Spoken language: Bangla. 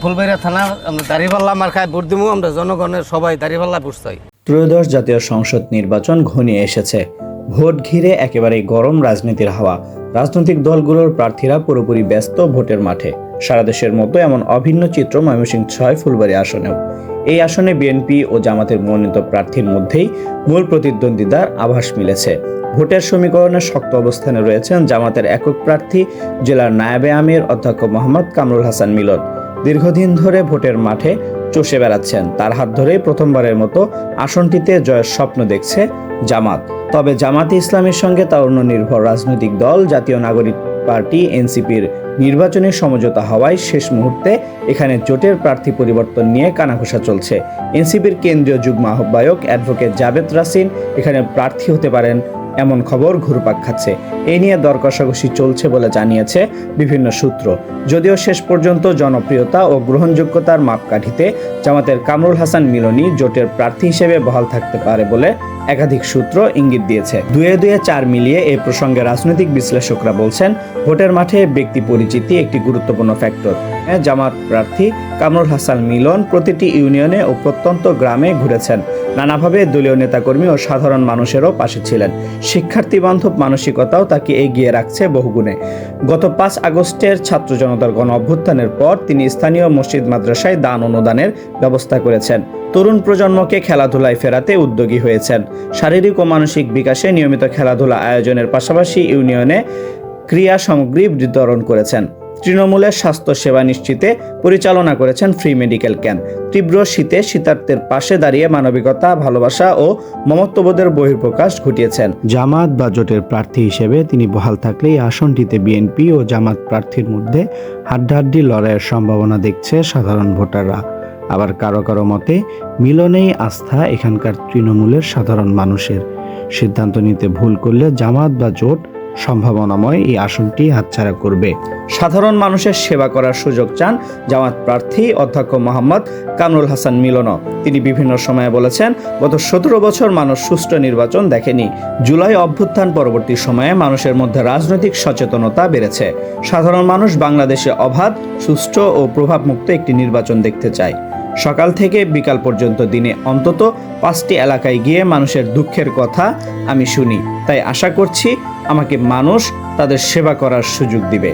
ফুলবাড়িয়া থানা আমরা দাঁড়িপাল্লা মার্কায় ভোট দিব। আমরা জনগণের সবাই দাঁড়িপাল্লা ভোট চাই। ত্রয়োদশ জাতীয় সংসদ নির্বাচন ঘনিয়ে এসেছে। ভোট ঘিরে একেবারেই গরম রাজনীতির হাওয়া। রাজনৈতিক দলগুলোর প্রার্থীরা পুরোপুরি ব্যস্ত ভোটের মাঠে। সারা দেশের মতো এমন অভিন্ন চিত্র ময়মনসিংহ ৬ ফুলবাড়ী আসনেও। এই আসনে বিএনপি ও জামাতের মনোনীত প্রার্থীর মধ্যেই মূল প্রতিদ্বন্দ্বিতার আভাস মিলেছে। ভোটের সমীকরণে শক্ত অবস্থানে রয়েছেন জামাতের একক প্রার্থী জেলার নায়েবে আমির অধ্যক্ষ মোহাম্মদ কামরুল হাসান মিলন। দীর্ঘদিন ধরে ভোটের মাঠে চষে বেড়াচ্ছেন। তার হাত ধরেই প্রথমবারের মতো আসনটিতে জয়ের স্বপ্ন দেখছে জামাত। তবে জামাতে ইসলামের সঙ্গে তারুণ্য নির্ভর রাজনৈতিক দল জাতীয় নাগরিক পার্টি এনসিপির নির্বাচনী সমঝোতা হওয়ায় শেষ মুহূর্তে এখানে জোটের প্রার্থী পরিবর্তন নিয়ে কানাঘুষা চলছে। এনসিপির কেন্দ্রীয় যুগ্ম আহ্বায়ক অ্যাডভোকেট জাবেদ রাসিন এখানে প্রার্থী হতে পারেন এমন খবর ঘুরপাক খাচ্ছে। এ নিয়ে দর কষাকষি চলছে বলে জানিয়েছে বিভিন্ন সূত্র। যদিও শেষ পর্যন্ত জনপ্রিয়তা ও গ্রহণযোগ্যতার মাপকাঠিতে জামাতের কামরুল হাসান মিলনই জোটের প্রার্থী হিসেবে বহাল থাকতে পারে বলে একাধিক সূত্র ইঙ্গিত দিয়েছে। দুয়ে দুয়ে চার মিলিয়ে এই প্রসঙ্গে রাজনৈতিক বিশ্লেষকরা বলছেন, ভোটের মাঠে ব্যক্তি পরিচিতি একটি গুরুত্বপূর্ণ ফ্যাক্টর। জামাত প্রার্থী কামরুল হাসান মিলন প্রতিটি ইউনিয়নে ও প্রত্যন্ত গ্রামে ঘুরেছেন। নানাভাবে দলীয় নেতাকর্মী ও সাধারণ মানুষেরও পাশে ছিলেন। শিক্ষার্থী বান্ধব মানসিকতাও তাকে এগিয়ে রাখছে বহুগুণে। গত ৫ আগস্টের ছাত্র জনতার গণ অভ্যুত্থানের পর তিনি স্থানীয় মসজিদ মাদ্রাসায় দান অনুদানের ব্যবস্থা করেছেন। তরুণ প্রজন্মকে খেলাধুলায় ফেরাতে উদ্যোগী হয়েছেন। শারীরিক ও মানসিক বিকাশে নিয়মিত খেলাধুলা আয়োজনের পাশাপাশি ইউনিয়নে ক্রীড়া সামগ্রী বিতরণ করেছেন। তৃণমূলের স্বাস্থ্য সেবা নিশ্চিতে পরিচালনা করেছেন ফ্রি মেডিকেল ক্যাম্প। তীব্র শীতে শীতার্থের পাশে দাঁড়িয়ে মানবিকতা, ভালোবাসা ও মমত্ববোধের বহিঃপ্রকাশ ঘটিয়েছেন। জামাত বা জোটের প্রার্থী হিসেবে তিনি বহাল থাকলেই আসনটিতে বিএনপি ও জামাত প্রার্থীর মধ্যে হাড্ডাহাড্ডি লড়াইয়ের সম্ভাবনা দেখছে সাধারণ ভোটাররা। আবার কারো কারো মতে মিলনেই আস্থা এখানকার তৃণমূলের সাধারণ মানুষের। সিদ্ধান্ত নিতে ভুল করলে জামাত বা জোট সম্ভাবনাময় এই আসনটি হাতছাড়া করবে। সাধারণ মানুষের সেবা করার সুযোগ চান জামাত প্রার্থী অধ্যক্ষ মোহাম্মদ কামরুল হাসান মিলনও। তিনি বিভিন্ন সময়ে বলেছেন, গত ১৭ বছর মানুষ সুষ্ঠু নির্বাচন দেখেনি। জুলাই অভ্যুত্থান পরবর্তী সময়ে মানুষের মধ্যে রাজনৈতিক সচেতনতা বেড়েছে। সাধারণ মানুষ বাংলাদেশে অবাধ, সুষ্ঠু ও প্রভাবমুক্ত একটি নির্বাচন দেখতে চায়। সকাল থেকে বিকাল পর্যন্ত দিনে অন্তত ৫টি এলাকায় গিয়ে মানুষের দুঃখের কথা আমি শুনি। তাই আশা করছি আমাকে মানুষ তাদের সেবা করার সুযোগ দিবে।